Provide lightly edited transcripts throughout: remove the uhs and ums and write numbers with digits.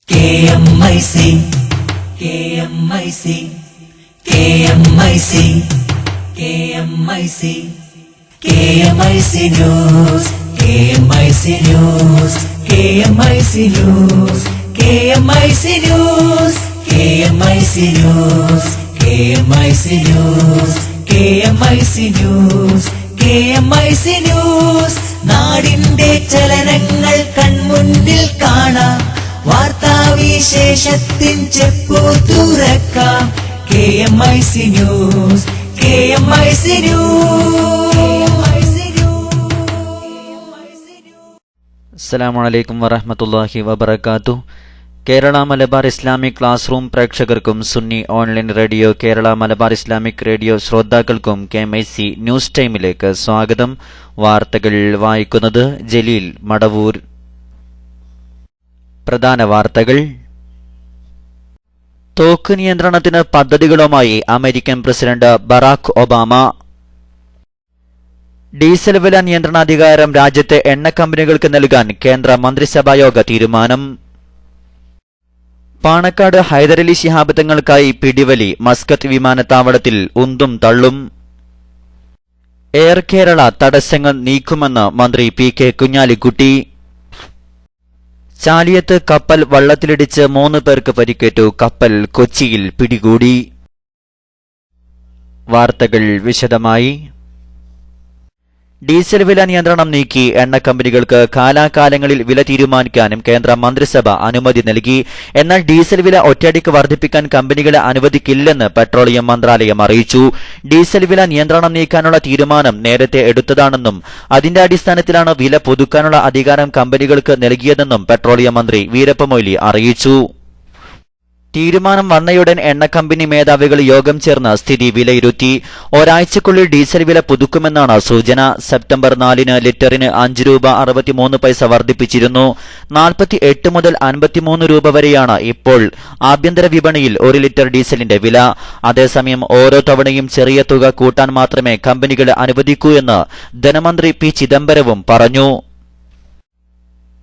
KMIC, KMIC, KMIC, KMIC, KMIC News, KMIC News, KMIC News, KMIC News, KMIC News, KMIC News, KMIC News, KMIC News, നാടിന്റെ ചലനങ്ങൾ കൺമുന്നിൽ കാണാം, വാർത്താവിശേഷത്തിൻ ചെപ്പു തുറക്കാം. KMIC News, KMIC News. അസ്സലാമു അലൈക്കും വറഹ്മത്തുള്ളാഹി വബറകാതുഹു. Kerala Malabar Islamic classroom പ്രേക്ഷകർക്കും Sunni online radio Kerala Malabar Islamic radio ശ്രോതാക്കൾക്കും KMIC ന്യൂസ് ടൈമിലേക്ക് സ്വാഗതം. വാർത്തകൾ വായിക്കുന്നത് ജലീൽ മടവൂർ. പ്രധാന വാർത്തകൾ. തോക്ക് നിയന്ത്രണത്തിന് പദ്ധതികളുമായി American president Barack Obama. Diesel വില നിയന്ത്രണാധികാരം രാജ്യത്തെ എണ്ണ കമ്പനികൾക്ക് നൽകാൻ കേന്ദ്ര മന്ത്രിസഭായോഗ തീരുമാനം. പാണക്കാട് ഹൈദരലി ശിഹാബ് തങ്ങൾക്കായി പിടിവലി, മസ്കത്ത് വിമാനത്താവളത്തിൽ ഉന്തും തള്ളും. എയർ കേരള തടസ്സങ്ങൾ നീക്കുമെന്ന് മന്ത്രി PK കുഞ്ഞാലിക്കുട്ടി. ചാലിയത്ത് കപ്പൽ വള്ളത്തിലിടിച്ച് 3 പേർക്ക് പരിക്കേറ്റു. കപ്പൽ കൊച്ചിയിൽ പിടികൂടി. വാർത്തകൾ വിശദമായി. ഡീസൽ വില നിയന്ത്രണം നീക്കി എണ്ണ കമ്പനികൾക്ക് കാലാകാലങ്ങളിൽ വില തീരുമാനിക്കാനും കേന്ദ്ര മന്ത്രിസഭ അനുമതി നൽകി. എന്നാൽ ഡീസൽ വില ഒറ്റയടിക്ക് വർദ്ധിപ്പിക്കാൻ കമ്പനികളെ അനുവദിക്കില്ലെന്ന് പെട്രോളിയം മന്ത്രാലയം അറിയിച്ചു. ഡീസൽ വില നിയന്ത്രണം നീക്കാനുള്ള തീരുമാനം നേരത്തെ എടുത്തതാണെന്നും അതിന്റെ അടിസ്ഥാനത്തിലാണ് വില പുതുക്കാനുള്ള അധികാരം കമ്പനികൾക്ക് നൽകിയതെന്നും പെട്രോളിയം മന്ത്രി വീരപ്പ മൊയ്ലി അറിയിച്ചു. തീരുമാനം വന്നയുടൻ എണ്ണ കമ്പനി മേധാവികൾ യോഗം ചേർന്ന് സ്ഥിതി വിലയിരുത്തി. ഒരാഴ്ചക്കുള്ളിൽ ഡീസൽ വില പുതുക്കുമെന്നാണ് സൂചന. സെപ്റ്റംബർ 4-ന് ലിറ്ററിന് 5 രൂപ 63 പൈസ വർദ്ധിപ്പിച്ചിരുന്നു. 48 മുതൽ 53 രൂപ വരെയാണ് ഇപ്പോൾ ആഭ്യന്തര വിപണിയിൽ 1 ലിറ്റർ ഡീസലിന്റെ വില. അതേസമയം ഓരോ തവണയും ചെറിയ തുക കൂട്ടാൻ മാത്രമേ കമ്പനികളെ അനുവദിക്കൂ എന്ന് ധനമന്ത്രി P. ചിദംബരവും പറഞ്ഞു.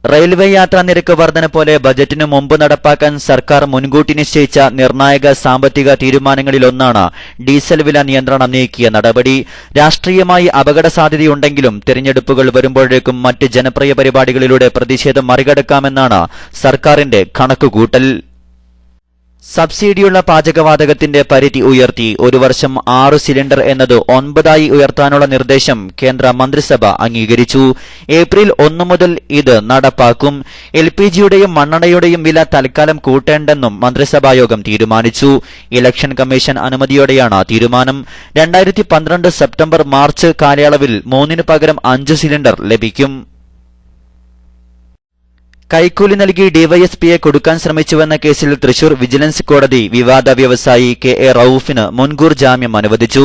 റെയിൽവേ യാത്രാ നിരക്ക് വർധന പോലെ ബജറ്റിനു മുമ്പ് നടപ്പാക്കാൻ സർക്കാർ മുൻകൂട്ടി നിശ്ചയിച്ച നിർണായക സാമ്പത്തിക തീരുമാനങ്ങളിലൊന്നാണ് ഡീസൽ വില നിയന്ത്രണം നീക്കിയ നടപടി. രാഷ്ട്രീയമായി അപകട സാധ്യതയുണ്ടെങ്കിലും തിരഞ്ഞെടുപ്പുകൾ വരുമ്പോഴേക്കും മറ്റ് ജനപ്രിയ പരിപാടികളിലൂടെ പ്രതിഷേധം മറികടക്കാമെന്നാണ് സർക്കാരിന്റെ കണക്കുകൂട്ടൽ. സബ്സിഡിയുള്ള പാചകവാതകത്തിന്റെ പരിധി ഉയർത്തി. 1 വർഷം 6 സിലിണ്ടർ എന്നത് 9 ഉയർത്താനുള്ള നിർദ്ദേശം കേന്ദ്ര മന്ത്രിസഭ അംഗീകരിച്ചു. ഏപ്രിൽ 1 മുതൽ ഇത് നടപ്പാക്കും. LPGയുടെയും മണ്ണെണ്ണയുടെയും വില തൽക്കാലം കൂട്ടേണ്ടെന്നും മന്ത്രിസഭായോഗം തീരുമാനിച്ചു. ഇലക്ഷൻ കമ്മീഷൻ അനുമതിയോടെയാണ് തീരുമാനം. 2012 സെപ്റ്റംബർ മാർച്ച് കാലയളവിൽ 3 പകരം 5 സിലിണ്ടർ ലഭിക്കും. കൈക്കൂലി നൽകി ഡിവൈഎസ്പിയെ കൊടുക്കാൻ ശ്രമിച്ചുവെന്ന കേസിൽ തൃശൂർ വിജിലൻസ് കോടതി വിവാദ വ്യവസായി KA റൌഫിന് മുൻകൂർ ജാമ്യം അനുവദിച്ചു.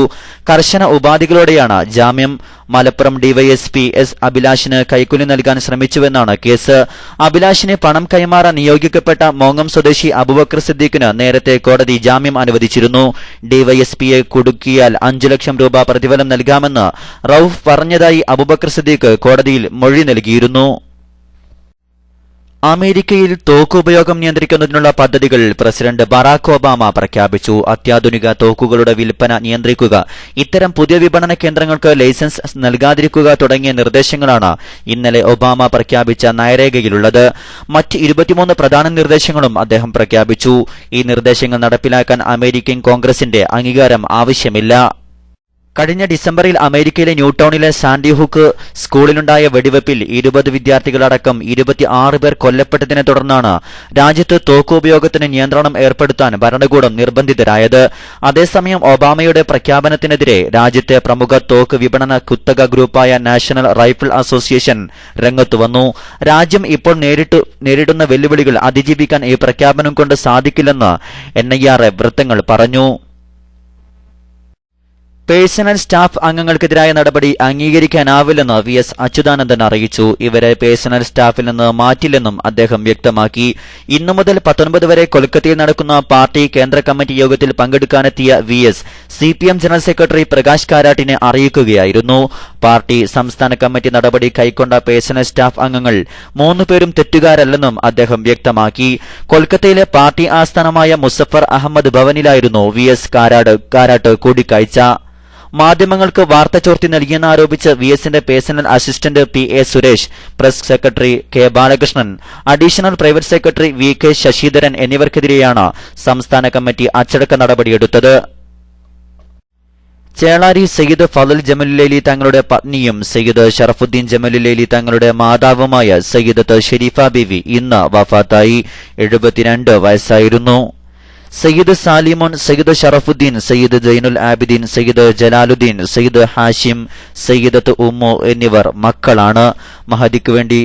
കർശന ഉപാധികളോടെയാണ് ജാമ്യം. Malappuram DYSP S. അഭിലാഷിന് കൈക്കൂലി നൽകാൻ ശ്രമിച്ചുവെന്നാണ് കേസ്. അഭിലാഷിന് പണം കൈമാറാൻ നിയോഗിക്കപ്പെട്ട മോങ്ങം സ്വദേശി അബൂബക്കർ സിദ്ദീഖിന് നേരത്തെ കോടതി ജാമ്യം അനുവദിച്ചിരുന്നു. ഡിവൈഎസ്പിയെ കുടുക്കിയാൽ 5 ലക്ഷം രൂപ പ്രതിഫലം നൽകാമെന്ന് റൌഫ് പറഞ്ഞതായി അബൂബക്കർ സിദ്ദീഖ് കോടതിയിൽ മൊഴി നൽകിയിരുന്നു. അമേരിക്കയിൽ തോക്ക് ഉപയോഗം നിയന്ത്രിക്കുന്നതിനുള്ള പദ്ധതികൾ പ്രസിഡന്റ് ബറാക് ഒബാമ പ്രഖ്യാപിച്ചു. അത്യാധുനിക തോക്കുകളുടെ വിൽപ്പന നിയന്ത്രിക്കുക, ഇത്തരം പുതിയ വിപണന കേന്ദ്രങ്ങൾക്ക് ലൈസൻസ് നൽകാതിരിക്കുക തുടങ്ങിയ നിർദ്ദേശങ്ങളാണ് ഇന്നലെ ഒബാമ പ്രഖ്യാപിച്ച നയരേഖയിലുള്ളത്. മറ്റ് 23 പ്രധാന നിർദ്ദേശങ്ങളും അദ്ദേഹം പ്രഖ്യാപിച്ചു. ഈ നിർദ്ദേശങ്ങൾ നടപ്പിലാക്കാൻ അമേരിക്കൻ കോൺഗ്രസിന്റെ അംഗീകാരം ആവശ്യമില്ല. കഴിഞ്ഞ ഡിസംബറിൽ അമേരിക്കയിലെ ന്യൂടൌണിലെ സാൻഡി ഹുക്ക് സ്കൂളിലുണ്ടായ വെടിവെപ്പിൽ 20 വിദ്യാർത്ഥികളടക്കം 26 പേർ കൊല്ലപ്പെട്ടതിനെ തുടർന്നാണ് രാജ്യത്ത് തോക്ക് ഉപയോഗത്തിന് നിയന്ത്രണം ഏർപ്പെടുത്താൻ ഭരണകൂടം നിർബന്ധിതരായത്. അതേസമയം ഒബാമയുടെ പ്രഖ്യാപനത്തിനെതിരെ രാജ്യത്തെ പ്രമുഖ തോക്ക് വിപണന കുത്തക ഗ്രൂപ്പായ നാഷണൽ റൈഫിൾ അസോസിയേഷൻ രംഗത്തുവന്നു. രാജ്യം ഇപ്പോൾ നേരിടുന്ന വെല്ലുവിളികൾ അതിജീവിക്കാൻ ഈ പ്രഖ്യാപനം കൊണ്ട് സാധിക്കില്ലെന്ന് NIRA വൃത്തങ്ങൾ പറഞ്ഞു. പേഴ്സണൽ സ്റ്റാഫ് അംഗങ്ങൾക്കെതിരായ നടപടി അംഗീകരിക്കാനാവില്ലെന്ന് വി.എസ്. അച്യുതാനന്ദൻ അറിയിച്ചു. ഇവരെ പേഴ്സണൽ സ്റ്റാഫിൽ നിന്ന് മാറ്റില്ലെന്നും അദ്ദേഹം വ്യക്തമാക്കി. ഇന്നു മുതൽ 19 വരെ കൊൽക്കത്തയിൽ നടക്കുന്ന പാർട്ടി കേന്ദ്ര കമ്മിറ്റി യോഗത്തിൽ പങ്കെടുക്കാനെത്തിയ V S. CPM general secretary Prakash കാരാട്ടിനെ അറിയിക്കുകയായിരുന്നു. പാർട്ടി സംസ്ഥാന കമ്മിറ്റി നടപടി കൈക്കൊണ്ട പേഴ്സണൽ സ്റ്റാഫ് അംഗങ്ങൾ 3 പേരും തെറ്റുകാരല്ലെന്നും അദ്ദേഹം വ്യക്തമാക്കി. കൊൽക്കത്തയിലെ പാർട്ടി ആസ്ഥാനമായ മുസഫർ അഹമ്മദ് ഭവനിലായിരുന്നു വി.എസ്. കാരാട്ട് കൂടിക്കാഴ്ച. മാധ്യമങ്ങൾക്ക് വാർത്ത ചോർത്തി നൽകിയെന്നാരോപിച്ച് വി.എസിന്റെ personal assistant P.A. Suresh, press secretary K. Balakrishnan, additional private secretary V.K. Sasidharan എന്നിവർക്കെതിരെയാണ് സംസ്ഥാന കമ്മിറ്റി അച്ചടക്ക നടപടിയെടുത്തത്. ചേളാരി സയ്യിദ് ഫضൽ ജമലുലൈലി തങ്ങളുടെ പത്നിയും സയ്യിദ് ഷറഫുദ്ദീൻ ജമലുലൈലി തങ്ങളുടെ മാതാവുമായ സയ്യിദത്ത് ഷെരീഫ ബീവി ഇന്ന് വഫാത്തായി. 72 വയസ്സായിരുന്നു. സയ്യിദ് സാലിമോൻ, സയ്യിദ് ഷറഫുദ്ദീൻ, സയ്യിദ് ജൈനുൽ ആബിദീൻ, സയ്യിദ് ജലാലുദ്ദീൻ, സയ്യിദ് ഹാഷിം, സയ്യിദത്ത് ഉമ്മു എന്നിവർ മക്കളാണ്. മഹദിക്ക് വേണ്ടി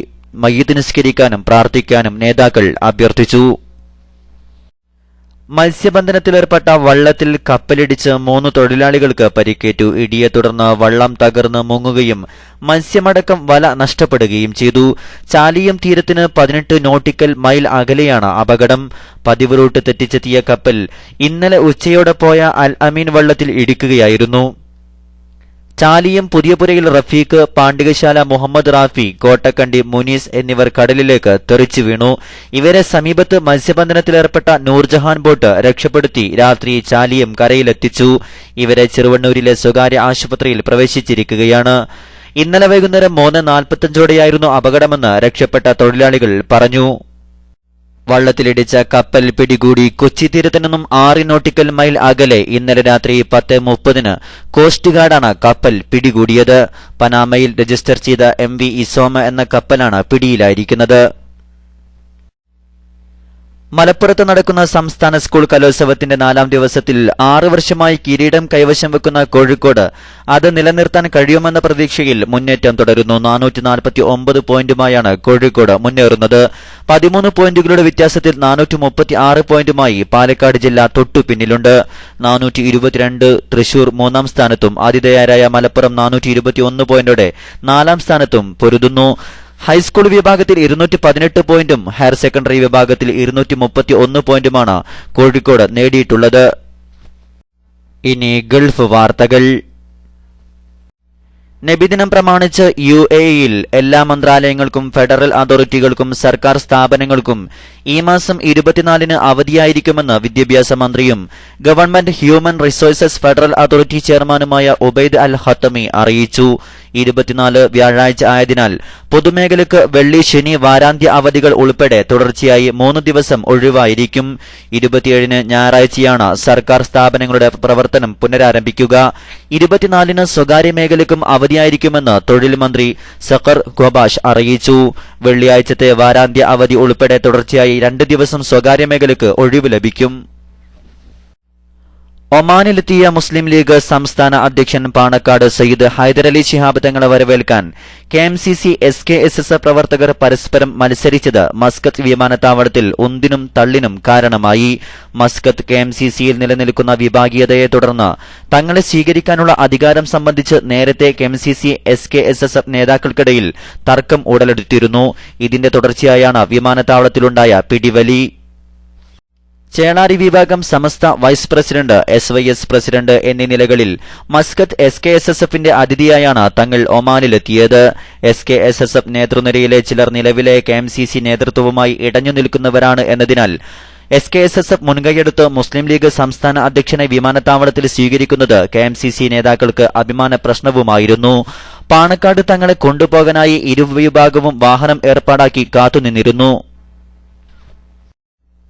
മയ്യിത്ത് നിസ്കരിക്കാനും പ്രാർത്ഥിക്കാനും നേതാക്കൾ അഭ്യർത്ഥിച്ചു. മത്സ്യബന്ധനത്തിലേർപ്പെട്ട വള്ളത്തിൽ കപ്പലിടിച്ച് 3 തൊഴിലാളികൾക്ക് പരിക്കേറ്റു. ഇടിയെ തുടർന്ന് വള്ളം തകർന്ന് മുങ്ങുകയും മത്സ്യമടക്കം വല നഷ്ടപ്പെടുകയും ചെയ്തു. ചാലിയം തീരത്തിന് 18 നോട്ടിക്കൽ മൈൽ അകലെയാണ് അപകടം. പതിവ് റൂട്ട് തെറ്റിച്ചെത്തിയ കപ്പൽ ഇന്നലെ ഉച്ചയോടെ പോയ അൽ അമീൻ വള്ളത്തിൽ ഇടിക്കുകയായിരുന്നു. ചാലിയം പുതിയപുരയിൽ റഫീഖ്, പാണ്ഡികശാല മുഹമ്മദ് റാഫി, കോട്ടക്കണ്ടി മുനീസ് എന്നിവർ കടലിലേക്ക് തെറിച്ചു വീണു. ഇവരെ സമീപത്ത് മത്സ്യബന്ധനത്തിലേർപ്പെട്ട നൂർജഹാൻ ബോട്ട് രക്ഷപ്പെടുത്തി രാത്രി ചാലിയം കരയിലെത്തിച്ചു. ഇവരെ ചെറുവണ്ണൂരിലെ സ്വകാര്യ ആശുപത്രിയിൽ പ്രവേശിച്ചിരിക്കുകയാണ്. ഇന്നലെ വൈകുന്നേരം 3:45ഓടെയായിരുന്നു അപകടമെന്ന് രക്ഷപ്പെട്ട തൊഴിലാളികൾ പറഞ്ഞു. വള്ളത്തിലിടിച്ച കപ്പൽ പിടികൂടി. കൊച്ചി തീരത്തു നിന്നും 6 നോട്ടിക്കൽ മൈൽ അകലെ ഇന്നലെ രാത്രി 10:30 കോസ്റ്റ് ഗാർഡാണ് കപ്പൽ പിടികൂടിയത്. പനാമയിൽ രജിസ്റ്റർ ചെയ്ത MV ഇസോമ എന്ന കപ്പലാണ് പിടിയിലായിരിക്കുന്നത്. മലപ്പുറത്ത് നടക്കുന്ന സംസ്ഥാന സ്കൂൾ കലോത്സവത്തിന്റെ 4ാം ദിവസത്തിൽ 6 വർഷമായി കിരീടം കൈവശം വെക്കുന്ന കോഴിക്കോട് അത് നിലനിർത്താൻ കഴിയുമെന്ന പ്രതീക്ഷയിൽ മുന്നേറ്റം തുടരുന്നു. 449 പോയിന്റുമായാണ് കോഴിക്കോട് മുന്നേറുന്നത്. 13 പോയിന്റുകളുടെ വ്യത്യാസത്തിൽ 436 പോയിന്റുമായി പാലക്കാട് ജില്ല തൊട്ടുപിന്നിലുണ്ട്. 422 തൃശൂർ 3ാം സ്ഥാനത്തും ആതിഥേയരായ മലപ്പുറം 421 പോയിന്റോടെ 4ാം സ്ഥാനത്തും പൊരുതുന്നു. ഹൈസ്കൂൾ വിഭാഗത്തിൽ 218 പോയിന്റും ഹയർ സെക്കൻഡറി വിഭാഗത്തിൽ 231 പോയിന്റുമാണ് കോഴിക്കോട് നേടിയിട്ടുള്ളത്. ഇനി ഗൾഫ് വാർത്തകൾ. നബിദിനം പ്രമാണിച്ച് UAEയിൽ എല്ലാ മന്ത്രാലയങ്ങൾക്കും ഫെഡറൽ അതോറിറ്റികൾക്കും സർക്കാർ സ്ഥാപനങ്ങൾക്കും ഈ മാസം 24-ന് അവധിയായിരിക്കുമെന്ന് വിദ്യാഭ്യാസ മന്ത്രിയും government human resources federal authority ചെയർമാനുമായ ഉബൈദ് അൽ ഖത്തമി അറിയിച്ചു. 24 വ്യാഴാഴ്ച ആയതിനാൽ പൊതുമേഖലയ്ക്ക് വെള്ളി, ശനി, വാരാന്ത്യ അവധികൾ ഉൾപ്പെടെ തുടർച്ചയായി 3 ദിവസം ഒഴിവായിരിക്കും. 27-ന് ഞായറാഴ്ചയാണ് സർക്കാർ സ്ഥാപനങ്ങളുടെ പ്രവർത്തനം പുനരാരംഭിക്കുക. 24-ന് സ്വകാര്യ മേഖലയ്ക്കും അവധിയായിരിക്കുമെന്ന് തൊഴിൽ മന്ത്രി സഖർ ഖൊബാഷ് അറിയിച്ചു. വെള്ളിയാഴ്ചത്തെ വാരാന്ത്യ അവധി ഉൾപ്പെടെ തുടർച്ചയായി 2 ദിവസം സ്വകാര്യ മേഖലയ്ക്ക് ഒഴിവ് ലഭിക്കും. ഒമാനിലെത്തിയ മുസ്ലിം ലീഗ് സംസ്ഥാന അധ്യക്ഷൻ പാണക്കാട് സയ്യിദ് ഹൈദരലി ശിഹാബ് തങ്ങളെ വരവേൽക്കാൻ KMCC SKSS പ്രവർത്തകർ പരസ്പരം മത്സരിച്ചത് മസ്കത്ത് വിമാനത്താവളത്തിൽ ഉന്തിനും തള്ളിനും കാരണമായി. മസ്കത്ത് KMCCയിൽ നിലനിൽക്കുന്ന വിഭാഗീയതയെ തുടർന്ന് തങ്ങളെ സ്വീകരിക്കാനുള്ള അധികാരം സംബന്ധിച്ച് നേരത്തെ KMCC SKSS നേതാക്കൾക്കിടയിൽ തർക്കം ഉടലെടുത്തിരുന്നു. ഇതിന്റെ തുടർച്ചയായാണ് വിമാനത്താവളത്തിലുണ്ടായ പിടിവലി. ചേളാരി വിഭാഗം സമസ്ത വൈസ് പ്രസിഡന്റ്, SYS പ്രസിഡന്റ് എന്നീ നിലകളിൽ മസ്കത്ത് SKSSFന്റെ അതിഥിയായാണ് തങ്ങൾ ഒമാനിലെത്തിയത്. SKSSF നേതൃനിരയിലെ ചിലർ നിലവിലെ KMCC നേതൃത്വവുമായി ഇടഞ്ഞു നിൽക്കുന്നവരാണ് എന്നതിനാൽ SKSSF മുൻകൈയെടുത്ത് മുസ്ലിം ലീഗ് സംസ്ഥാന അധ്യക്ഷനെ വിമാനത്താവളത്തിൽ സ്വീകരിക്കുന്നത് KMCC നേതാക്കൾക്ക് അഭിമാന പ്രശ്നവുമായിരുന്നു. പാണക്കാട് തങ്ങളെ കൊണ്ടുപോകാനായി ഇരുവിഭാഗവും വാഹനം ഏർപ്പാടാക്കി കാത്തുനിന്നിരുന്നു.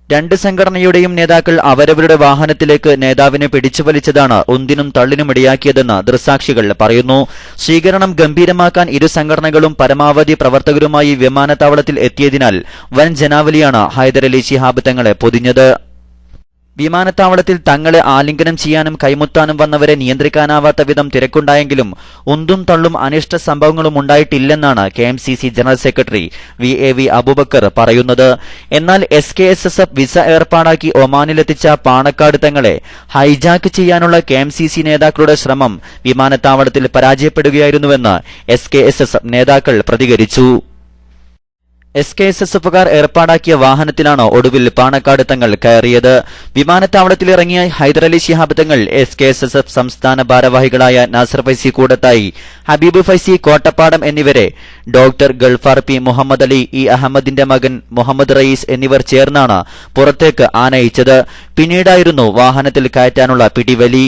2 സംഘടനയുടെയും നേതാക്കൾ അവരവരുടെ വാഹനത്തിലേക്ക് നേതാവിനെ പിടിച്ചുവലിച്ചതാണ് ഉന്തിനും തള്ളിനുമിടയാക്കിയതെന്ന് ദൃക്സാക്ഷികൾ പറയുന്നു. സ്വീകരണം ഗംഭീരമാക്കാൻ ഇരു സംഘടനകളും പരമാവധി പ്രവർത്തകരുമായി വിമാനത്താവളത്തിൽ എത്തിയതിനാൽ വൻ ജനാവലിയാണ് ഹൈദരലി ശിഹാബ് തങ്ങളെ പൊതിഞ്ഞത്. വിമാനത്താവളത്തിൽ തങ്ങളെ ആലിംഗനം ചെയ്യാനും കൈമുത്താനും വന്നവരെ നിയന്ത്രിക്കാനാവാത്ത വിധം തിരക്കുണ്ടായെങ്കിലും ഉന്തും തള്ളും അനിഷ്ട സംഭവങ്ങളും ഉണ്ടായിട്ടില്ലെന്നാണ് KMCC general secretary VAV Abubakar പറയുന്നത്. എന്നാൽ SKSSF വിസ ഏർപ്പാടാക്കി ഒമാനിലെത്തിച്ച പാണക്കാട് തങ്ങളെ ഹൈജാക്ക് ചെയ്യാനുള്ള KMCC നേതാക്കളുടെ ശ്രമം വിമാനത്താവളത്തിൽ പരാജയപ്പെടുകയായിരുന്നുവെന്ന് SKSSF നേതാക്കൾ പ്രതികരിച്ചു. SKSSFുകാർ ഏർപ്പാടാക്കിയ വാഹനത്തിലാണ് ഒടുവിൽ പാണക്കാട് തങ്ങൾ കയറിയത്. വിമാനത്താവളത്തിലിറങ്ങിയ ഹൈദരലി ശിഹാബ് തങ്ങൾ SKSSF സംസ്ഥാന ഭാരവാഹികളായ നാസർ ഫൈസി കൂടത്തായി, ഹബീബ് ഫൈസി കോട്ടപ്പാടം എന്നിവരെ doctor Galfar P Muhammad Ali, E അഹമ്മദിന്റെ മകൻ മുഹമ്മദ് റയീസ് എന്നിവർ ചേർന്നാണ് പുറത്തേക്ക് ആനയിച്ചത്. പിന്നീടായിരുന്നു വാഹനത്തിൽ കയറ്റാനുള്ള പിടിവലി.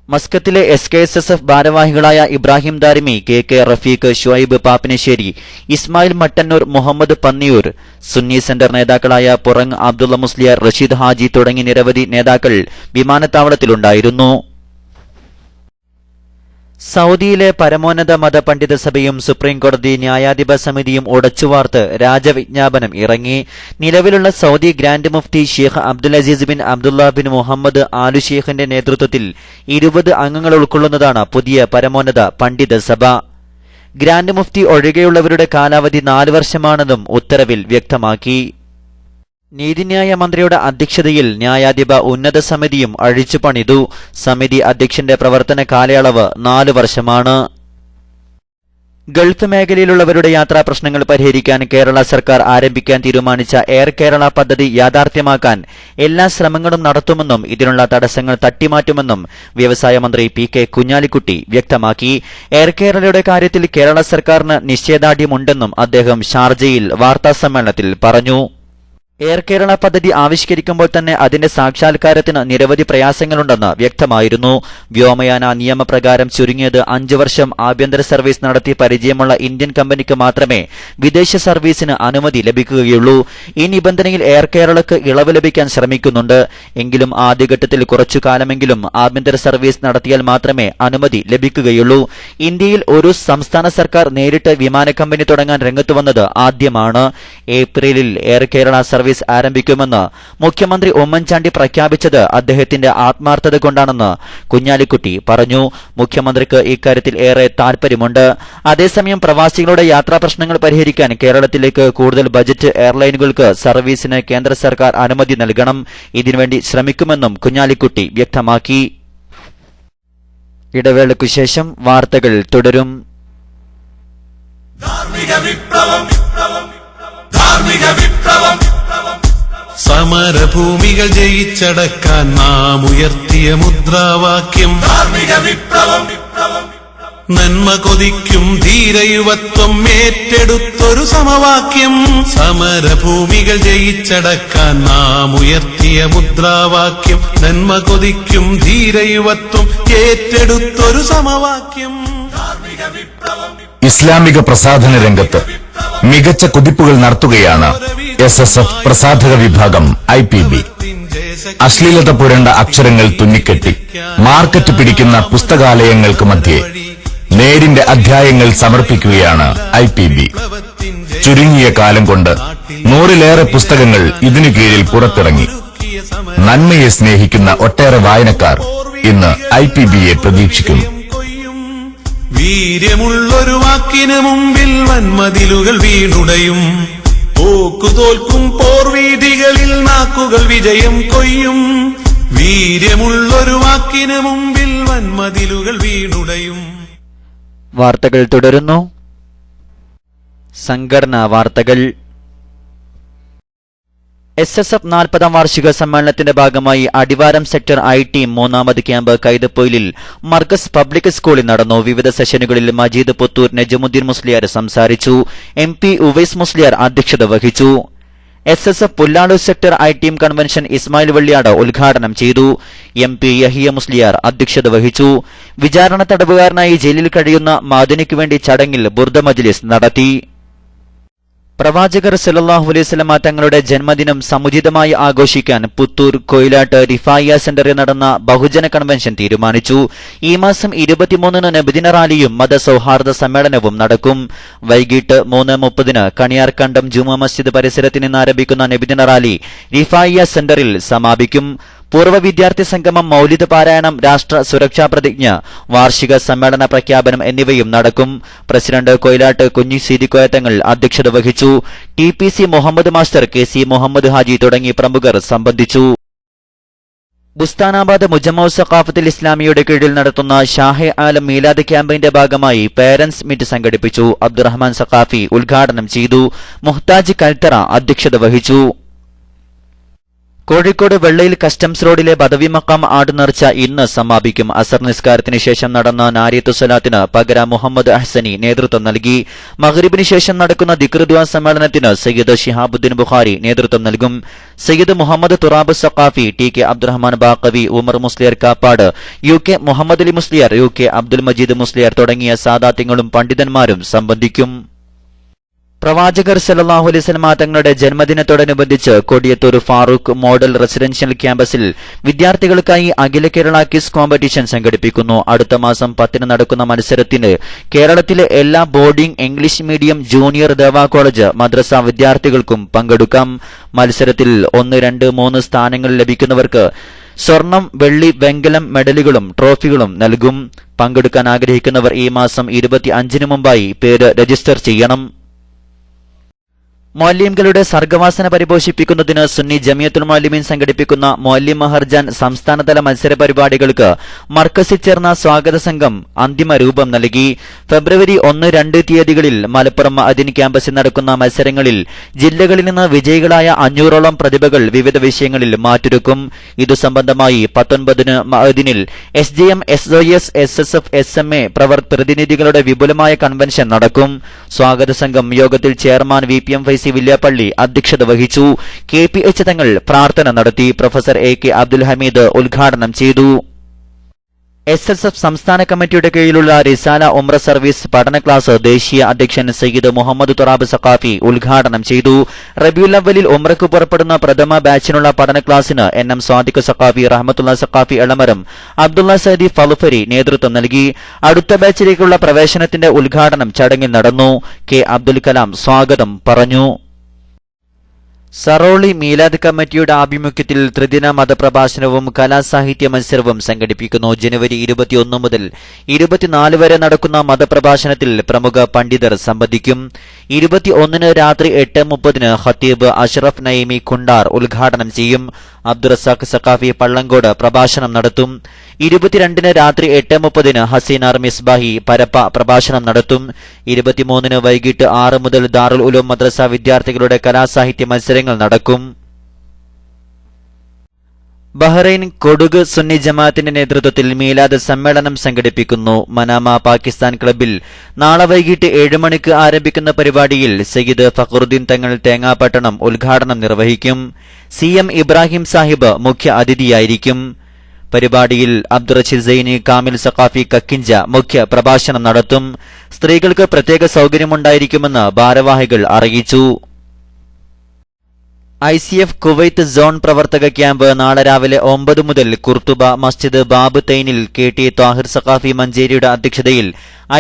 മസ്കത്തിലെ SKSSF ഭാരവാഹികളായ Ibrahim Darimi, KK Rafeeq, Shoaib Pappinisseri, Ismail Mattannur, Muhammad Panniyur, Sunni centre നേതാക്കളായ പുറങ് അബ്ദുള്ള മുസ്ലിയാർ, റഷീദ് ഹാജി തുടങ്ങി നിരവധി നേതാക്കൾ വിമാനത്താവളത്തിലുണ്ടായിരുന്നു. സൗദിയിലെ പരമോന്നത മതപണ്ഡിത സഭയും സുപ്രീംകോടതി ന്യായാധിപ സമിതിയും ഉടച്ചുവാർത്ത് രാജവിജ്ഞാപനം ഇറങ്ങി. നിലവിലുള്ള സൗദി ഗ്രാൻഡ് മുഫ്തി Sheikh Abdul Aziz bin Abdullah bin Muhammad Al ഷെയ്ഖിന്റെ നേതൃത്വത്തിൽ 20 അംഗങ്ങൾ ഉൾക്കൊള്ളുന്നതാണ് പുതിയ പരമോന്നത പണ്ഡിത സഭ. ഗ്രാൻഡ് മുഫ്തി ഒഴികെയുള്ളവരുടെ കാലാവധി 4 വർഷമാണെന്നും ഉത്തരവിൽ വ്യക്തമാക്കി. നീതിന്യായ മന്ത്രിയുടെ അധ്യക്ഷതയിൽ ന്യായാധിപ ഉന്നത സമിതിയും അഴിച്ചുപണിതു. സമിതി അധ്യക്ഷന്റെ പ്രവർത്തന കാലയളവ് 4 വർഷമാണ്. ഗൾഫ് മേഖലയിലുള്ളവരുടെ യാത്രാ പ്രശ്നങ്ങൾ പരിഹരിക്കാൻ കേരള സർക്കാർ ആരംഭിക്കാൻ തീരുമാനിച്ച എയർ കേരള പദ്ധതി യാഥാർത്ഥ്യമാക്കാൻ എല്ലാ ശ്രമങ്ങളും നടത്തുമെന്നും ഇതിനുള്ള തടസ്സങ്ങൾ തട്ടിമാറ്റുമെന്നും വ്യവസായ മന്ത്രി PK കുഞ്ഞാലിക്കുട്ടി വ്യക്തമാക്കി. എയർ കേരളയുടെ കാര്യത്തിൽ കേരള സർക്കാരിന് നിശ്ചയദാർഢ്യമുണ്ടെന്നും അദ്ദേഹം ഷാർജയിൽ വാർത്താസമ്മേളനത്തിൽ പറഞ്ഞു. എയർ കേരള പദ്ധതി ആവിഷ്കരിക്കുമ്പോൾ തന്നെ അതിന്റെ സാക്ഷാത്കാരത്തിന് നിരവധി പ്രയാസങ്ങളുണ്ടെന്ന് വ്യക്തമായിരുന്നു. വ്യോമയാന നിയമപ്രകാരം ചുരുങ്ങിയത് 5 വർഷം ആഭ്യന്തര സർവീസ് നടത്തി പരിചയമുള്ള ഇന്ത്യൻ കമ്പനിക്ക് മാത്രമേ വിദേശ സർവീസിന് അനുമതി ലഭിക്കുകയുള്ളൂ. ഈ നിബന്ധനയിൽ എയർ കേരളക്ക് ഇളവ് ലഭിക്കാൻ ശ്രമിക്കുന്നുണ്ട്. എങ്കിലും ആദ്യഘട്ടത്തിൽ കുറച്ചു കാലമെങ്കിലും ആഭ്യന്തര സർവീസ് നടത്തിയാൽ മാത്രമേ അനുമതി ലഭിക്കുകയുള്ളൂ. ഇന്ത്യയിൽ ഒരു സംസ്ഥാന സർക്കാർ നേരിട്ട് വിമാന കമ്പനി തുടങ്ങാൻ രംഗത്തുവന്നത് ആദ്യമാണ്. ഏപ്രിലിൽ എയർ കേരള സർവീസ് ആരംഭിക്കുമെന്ന് മുഖ്യമന്ത്രി ഉമ്മൻചാണ്ടി പ്രഖ്യാപിച്ചത് അദ്ദേഹത്തിന്റെ ആത്മാർത്ഥത കൊണ്ടാണെന്ന് കുഞ്ഞാലിക്കുട്ടി പറഞ്ഞു. മുഖ്യമന്ത്രിക്ക് ഇക്കാര്യത്തിൽ ഏറെ താൽപര്യമുണ്ട്. അതേസമയം പ്രവാസികളുടെ യാത്രാ പ്രശ്നങ്ങൾ പരിഹരിക്കാൻ കേരളത്തിലേക്ക് കൂടുതൽ ബജറ്റ് എയർലൈനുകൾക്ക് സർവീസിന് കേന്ദ്ര സർക്കാർ അനുമതി നൽകണം. ഇതിനുവേണ്ടി ശ്രമിക്കുമെന്നും കുഞ്ഞാലിക്കുട്ടി വ്യക്തമാക്കി. ഇടവേളയ്ക്കു ശേഷം വാർത്തകൾ തുടരും. സമരഭൂമികൾ ജയിച്ചടക്കാൻ നാം ഉയർത്തിയ മുദ്രാവാക്യം നന്മ കൊതിക്കും ധീരയുവത്വം ഏറ്റെടുത്തൊരു സമവാക്യം. സമരഭൂമികൾ ജയിച്ചടക്കാൻ നാം ഉയർത്തിയ മുദ്രാവാക്യം നന്മ കൊതിക്കും ധീരയുവത്വം ഏറ്റെടുത്തൊരു സമവാക്യം. ഇസ്ലാമിക പ്രസാധന രംഗത്ത് മികച്ച കുതിപ്പുകൾ നടത്തുകയാണ് SSF പ്രസാധക വിഭാഗം IPB. അശ്ലീലത പുരണ്ട അക്ഷരങ്ങൾ തുന്നിക്കെട്ടി മാർക്കറ്റ് പിടിക്കുന്ന പുസ്തകാലയങ്ങൾക്ക് മധ്യേ നേരിന്റെ അധ്യായങ്ങൾ സമർപ്പിക്കുകയാണ് IPB. ചുരുങ്ങിയ കാലം കൊണ്ട് 100-ലേറെ പുസ്തകങ്ങൾ ഇതിനു കീഴിൽ പുറത്തിറങ്ങി. നന്മയെ സ്നേഹിക്കുന്ന ഒട്ടേറെ വായനക്കാർ ഇന്ന് IPBയെ പ്രതീക്ഷിക്കുന്നു. വീര്യമുള്ളൊരു വാക്കിന് മുമ്പിൽ വൻമതിലുകൾ വീണുടയും. പോക്കുതോൽക്കും പോർവീഥികളിൽ നാക്കുകൾ വിജയം കൊയ്യും. വീര്യമുള്ളൊരു വാക്കിന് മുമ്പിൽ വൻമതിലുകൾ വീണുടയും. വാർത്തകൾ തുടരുന്നു. സംഘടനാ വാർത്തകൾ. SSF 40ാം വാർഷിക സമ്മേളനത്തിന്റെ ഭാഗമായി അടിവാരം സെക്ടർ IT 3ാമത് ക്യാമ്പ് കൈതപ്പൊയിലിൽ മർക്കസ് പബ്ലിക് സ്കൂളിൽ നടന്നു. വിവിധ സെഷനുകളിൽ മജീദ് പുത്തൂർ, നജമുദ്ദീൻ മുസ്ലിയാർ സംസാരിച്ചു. MP ഉവൈസ് മുസ്ലിയാർ അധ്യക്ഷത വഹിച്ചു. SSF Pullalur sector I team convention Ismail Velliyad ഉദ്ഘാടനം ചെയ്തു. MP യഹിയ മുസ്ലിയാർ അധ്യക്ഷത വഹിച്ചു. വിചാരണ തടവുകാരനായി ജയിലിൽ കഴിയുന്ന മാദിനിക്ക് വേണ്ടി ചടങ്ങിൽ ബുർദ മജ്ലിസ് നടത്തി. പ്രവാചകർ സല്ലല്ലാഹു അലൈഹി വസല്ലമ തങ്ങളുടെ ജന്മദിനം സമുചിതമായി ആഘോഷിക്കാൻ പുത്തൂർ കൊയിലാട്ട് റിഫായിയ സെന്ററിൽ നടന്ന ബഹുജന കൺവെൻഷൻ തീരുമാനിച്ചു. ഈ മാസം 23-ന് നബിദിന റാലിയും മതസൗഹാർദ്ദ സമ്മേളനവും നടക്കും. വൈകിട്ട് 3:30-ന് കണിയാർകണ്ടം ജുമാ മസ്ജിദ് പരിസരത്ത് നിന്ന് ആരംഭിക്കുന്ന നബിദിന റാലി റിഫായിയ സെന്ററിൽ സമാപിക്കും. പൂർവ്വ വിദ്യാർത്ഥി സംഗമം, മൗലിദ് പാരായണം, രാഷ്ട്ര സുരക്ഷാ പ്രതിജ്ഞ, വാർഷിക സമ്മേളന പ്രഖ്യാപനം എന്നിവയും നടക്കും. പ്രസിഡന്റ് കൊയിലാട്ട് കുഞ്ഞി സീതിക്കോയ തങ്ങൾ അധ്യക്ഷത വഹിച്ചു. TPC Muhammad master, KC Muhammad Haji തുടങ്ങി പ്രമുഖർ സംബന്ധിച്ചു. ബുസ്താനാബാദ് മുജമ്മ സഖാഫത്തുൽ ഇസ്ലാമിയുടെ കീഴിൽ നടത്തുന്ന ഷാഹെ ആലം മീലാദ് ക്യാമ്പയിന്റെ ഭാഗമായി പേരന്റ്സ് മീറ്റ് സംഘടിപ്പിച്ചു. അബ്ദുറഹ്മാൻ സഖാഫി ഉദ്ഘാടനം ചെയ്തു. മുഹ്താജ് കൽത്തറ അധ്യക്ഷത വഹിച്ചു. കോഴിക്കോട് വെള്ളയിൽ കസ്റ്റംസ് റോഡിലെ ബദവി മക്കാം ആടുനേർച്ച ഇന്ന് സമാപിക്കും. അസർ നിസ്കാരത്തിന് ശേഷം നടന്ന നാരിയത്തു സ്വലാത്തിന് പകര മുഹമ്മദ് അഹ്സനി നേതൃത്വം നൽകി. മഗ്രിബിന് ശേഷം നടക്കുന്ന ദിക്ർ ദുആ സമ്മേളനത്തിന് സയ്യിദ് ശിഹാബുദ്ദീൻ ബുഖാരി നേതൃത്വം നൽകും. സയ്യിദ് മുഹമ്മദ് തുറാബ് Saqafi, TK Abdurahman Baqavi, Umar Musliyar Kappad, UK Muhammad Ali Musliyar, UK Abdul Majeed Musliyar തുടങ്ങിയ സാദാത്യങ്ങളും പണ്ഡിതന്മാരും സംബന്ധിക്കും. പ്രവാചകർ സല്ലല്ലാഹു അലൈഹി വസല്ലമ തങ്ങളുടെ ജന്മദിനത്തോടനുബന്ധിച്ച് കൊടിയത്തൂർ ഫാറൂഖ് മോഡൽ റെസിഡൻഷ്യൽ ക്യാമ്പസിൽ വിദ്യാർത്ഥികൾക്കായി അഖില കേരള ക്വിസ് കോമ്പറ്റീഷൻ സംഘടിപ്പിക്കുന്നു. അടുത്ത മാസം 10-ന് നടക്കുന്ന മത്സരത്തിന് കേരളത്തിലെ എല്ലാ ബോർഡിംഗ്, ഇംഗ്ലീഷ് മീഡിയം, ജൂനിയർ ദേവാ കോളേജ്, മദ്രസ വിദ്യാർത്ഥികൾക്കും പങ്കെടുക്കാം. മത്സരത്തിൽ 1, 2, 3 സ്ഥാനങ്ങൾ ലഭിക്കുന്നവർക്ക് സ്വർണം, വെള്ളി, വെങ്കലം മെഡലുകളും ട്രോഫികളും നൽകും. പങ്കെടുക്കാൻ ആഗ്രഹിക്കുന്നവർ ഈ മാസം 25-ന് മുമ്പായി പേര് രജിസ്റ്റർ ചെയ്യണം. മുഅല്ലിംകളുടെ സർഗവാസന പരിപോഷിപ്പിക്കുന്നതിന് സുന്നി ജമിയത്തുൽ മുഅല്ലിമീൻ സംഘടിപ്പിക്കുന്ന മുഅല്ലിം മഹർജാൻ സംസ്ഥാനതല മത്സര പരിപാടികൾക്ക് മർക്കസിൽ ചേർന്ന സ്വാഗത സംഘം അന്തിമ രൂപം നൽകി. ഫെബ്രുവരി 1, 2 തീയതികളിൽ മലപ്പുറം മഅദിൻ ക്യാമ്പസിൽ നടക്കുന്ന മത്സരങ്ങളിൽ ജില്ലകളിൽ നിന്ന് വിജയികളായ 500ഓളം പ്രതിഭകൾ വിവിധ വിഷയങ്ങളിൽ മാറ്റുരക്കും. ഇതു സംബന്ധമായി 19-ന് മഅദിനിൽ SJM, SOS, SSF, SMA പ്രതിനിധികളുടെ വിപുലമായ കൺവെൻഷൻ നടക്കും. സ്വാഗത സംഘം യോഗത്തിൽ ചെയർമാൻ VPM ഫൈസി വില്യാപ്പള്ളി അധ്യക്ഷത വഹിച്ചു. KPH തങ്ങൾ പ്രാർത്ഥന നടത്തി. പ്രൊഫസർ AK അബ്ദുൽ ഹമീദ് ഉദ്ഘാടനം ചെയ്തു. SSF സംസ്ഥാന കമ്മിറ്റിയുടെ കീഴിലുള്ള റിസാല ഉംറ സർവീസ് പഠന ക്ലാസ് ദേശീയ അധ്യക്ഷൻ സയ്യിദ് മുഹമ്മദ് തുറാബ് സഖാഫി ഉദ്ഘാടനം ചെയ്തു. റബീഉൽ അവ്വലിൽ ഉംറയ്ക്ക് പുറപ്പെടുന്ന പ്രഥമ ബാച്ചിനുള്ള പഠന ക്ലാസിന് NM സ്വാദിഖ് സഖാഫി, റഹ്മത്തുള്ള സഖാഫി എളമരം, അബ്ദുള്ള സൈദി ഫളുഫരി നേതൃത്വം നൽകി. അടുത്ത ബാച്ചിലേക്കുള്ള പ്രവേശനത്തിന്റെ ഉദ്ഘാടനം ചടങ്ങിൽ നടന്നു. K അബ്ദുൽ കലാം സ്വാഗതം പറഞ്ഞു. സറോളി മീലാദ് കമ്മിറ്റിയുടെ ആഭിമുഖ്യത്തിൽ ത്രിദിന മതപ്രഭാഷണവും കലാസാഹിത്യ മത്സരവും സംഘടിപ്പിക്കുന്നു. ജനുവരി 21 മുതൽ 24 വരെ നടക്കുന്ന മതപ്രഭാഷണത്തിൽ പ്രമുഖ പണ്ഡിതർ സംബന്ധിക്കും. 21-ന് രാത്രി 8:30-ന് ഖത്തീബ് അഷ്റഫ് നഈമി കുണ്ടാർ ഉദ്ഘാടനം ചെയ്യും. അബ്ദുറസാഖ് സഖാഫി പള്ളങ്കോട് പ്രഭാഷണം നടത്തും. 22-ന് രാത്രി 8:30-ന് ഹസീനാർ മിസ്ബാഹി പരപ്പ പ്രഭാഷണം നടത്തും. 23-ന് വൈകിട്ട് 6 മുതൽ ദാറുൽ ഉലൂം മദ്രസ വിദ്യാർത്ഥികളുടെ കലാസാഹിത്യ മത്സരങ്ങൾ നടക്കും. ബഹ്റൈൻ കൊടുക് സുന്നി ജമാഅത്തിന്റെ നേതൃത്വത്തിൽ മീലാദ് സമ്മേളനം സംഘടിപ്പിക്കുന്നു. മനാമ പാകിസ്ഥാൻ ക്ലബ്ബിൽ നാളെ വൈകിട്ട് 7 മണിക്ക് ആരംഭിക്കുന്ന പരിപാടിയിൽ സയ്യിദ് ഫഖറുദ്ദീൻ തങ്ങൾ തേങ്ങാപട്ടണം ഉദ്ഘാടനം നിർവഹിക്കും. CM ഇബ്രാഹിം സാഹിബ് മുഖ്യ അതിഥിയായിരിക്കും. പരിപാടിയിൽ അബ്ദുറഷീദ് സൈനി, കാമിൽ സഖാഫി കക്കിഞ്ച മുഖ്യ പ്രഭാഷണം നടത്തും. സ്ത്രീകൾക്ക് പ്രത്യേക സൌകര്യമുണ്ടായിരിക്കുമെന്ന് ഭാരവാഹികൾ അറിയിച്ചു. ICF കുവൈത്ത് സോൺ പ്രവർത്തക ക്യാമ്പ് നാളെ രാവിലെ 9 മുതൽ കുർത്തുബ മസ്ജിദ് ബാബ് തൈനിൽ KT ത്വാഹിർ സഖാഫി മഞ്ചേരിയുടെ അധ്യക്ഷതയിൽ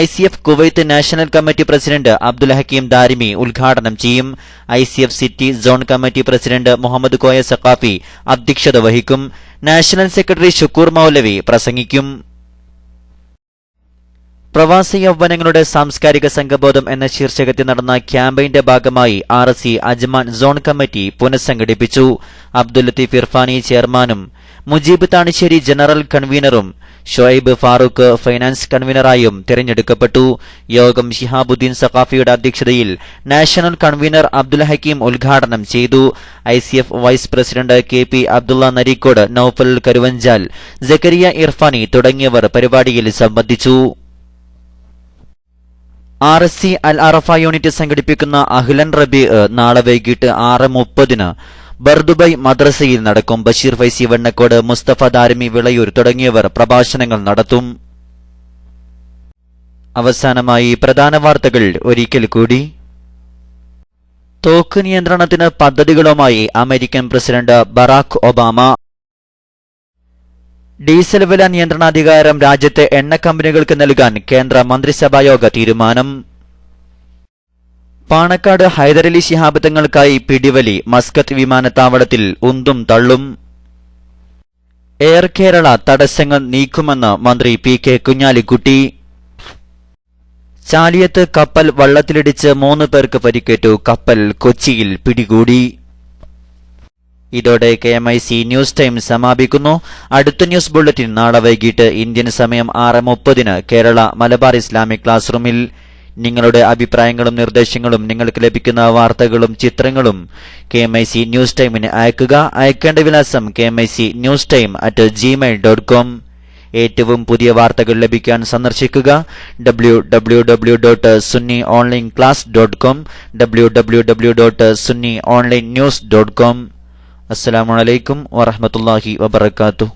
ICF Kuwait national committee president Abdul Hakeem Darimi ഉദ്ഘാടനം ചെയ്യും. ICF city zone committee president Muhammad Koya Saqafi അധ്യക്ഷത വഹിക്കും. നാഷണൽ സെക്രട്ടറി ഷുക്കൂർ മൗലവി പ്രസംഗിക്കും. പ്രവാസി യൗവനങ്ങളുടെ സാംസ്കാരിക സംഘബോധം എന്ന ശീർഷകത്തിൽ നടന്ന ക്യാമ്പയിന്റെ ഭാഗമായി RC അജ്മാൻ സോൺ കമ്മിറ്റി പുനഃസംഘടിപ്പിച്ചു. അബ്ദുൽ ലത്തീഫ് ഇർഫാനി ചെയർമാനും മുജീബ് താണിശ്ശേരി ജനറൽ കൺവീനറും ഷുഐബ് ഫാറൂഖ് ഫൈനാൻസ് കൺവീനറായും തിരഞ്ഞെടുക്കപ്പെട്ടു. യോഗം ശിഹാബുദ്ദീൻ സഖാഫിയുടെ അധ്യക്ഷതയിൽ നാഷണൽ കൺവീനർ അബ്ദുൽ ഹക്കീം ഉദ്ഘാടനം ചെയ്തു. ICF vice president KP Abdulla Narikode, Noufal Karuvanchal, Zakariya Irfani തുടങ്ങിയവർ പരിപാടിയിൽ സംബന്ധിച്ചു. RSC അൽ അറഫ യൂണിറ്റ് സംഘടിപ്പിക്കുന്ന അഹ്ലൻ റബീഅ് നാളെ വൈകിട്ട് 6:30-ന് ബർദുബൈ മദ്രസയിൽ നടക്കും. ബഷീർ ഫൈസി വെണ്ണക്കോട്, മുസ്തഫ ദാരിമി വിളയൂർ തുടങ്ങിയവർ പ്രഭാഷണങ്ങൾ നടത്തും. അവസാനമായി പ്രധാന വാർത്തകൾ ഒരിക്കൽ കൂടി. തോക്ക് നിയന്ത്രണത്തിന് പദ്ധതികളുമായി American president Barack Obama. Diesel വില നിയന്ത്രണാധികാരം രാജ്യത്തെ എണ്ണ കമ്പനികൾക്ക് നൽകാൻ കേന്ദ്ര മന്ത്രിസഭായോഗ തീരുമാനം. പാണക്കാട് ഹൈദരലി ശിഹാബ് തങ്ങൾക്കായി പിടിവലി. മസ്കത്ത് വിമാനത്താവളത്തിൽ ഉന്തും തള്ളും. എയർ കേരള തടസ്സങ്ങൾ നീക്കുമെന്ന് മന്ത്രി പി.കെ. കുഞ്ഞാലിക്കുട്ടി. ചാലിയത്ത് കപ്പൽ വള്ളത്തിലിടിച്ച് 3 പേർക്ക് പരിക്കേറ്റു. കപ്പൽ കൊച്ചിയിൽ പിടികൂടി. ഇതോടെ KMIC ന്യൂസ് ടൈം സമാപിക്കുന്നു. അടുത്ത ന്യൂസ് ബുള്ളറ്റിൻ നാളെ വൈകിട്ട് ഇന്ത്യൻ സമയം 6:30 കേരള മലബാർ ഇസ്ലാമിക് ക്ലാസ് റൂമിൽ. നിങ്ങളുടെ അഭിപ്രായങ്ങളും നിർദ്ദേശങ്ങളും നിങ്ങൾക്ക് ലഭിക്കുന്ന വാർത്തകളും ചിത്രങ്ങളും KMIC ന്യൂസ് ടൈമിന് അയക്കുക. അയക്കേണ്ട വിലാസം KMIC-newstime@gmail.com. ഏറ്റവും പുതിയ വാർത്തകൾ ലഭിക്കാൻ സന്ദർശിക്കുക www.sunnyonlineclass.com, www.sunnyonlinenews.com. അസ്സലാമു അലൈക്കും വറഹ്മത്തുള്ളാഹി വബറകാതുഹു.